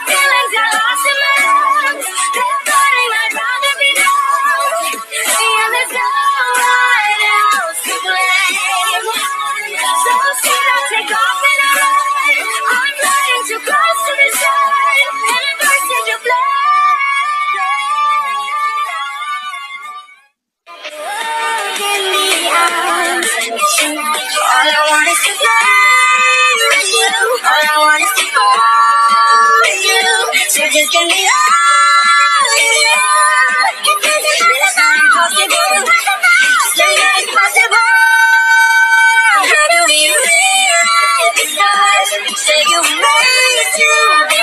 feelings are lost in my lungs. They're burning, I'd rather be numb. And there's no one else to blame. So should I take off and run? I'm flying too close to the sun, and it bursts in your blood. In the arms, all I want is to fly with you. All I want is to hold you. So just give me all of you. It's not impossible. Say it's possible. How do we rewrite the stars? Say you made it to be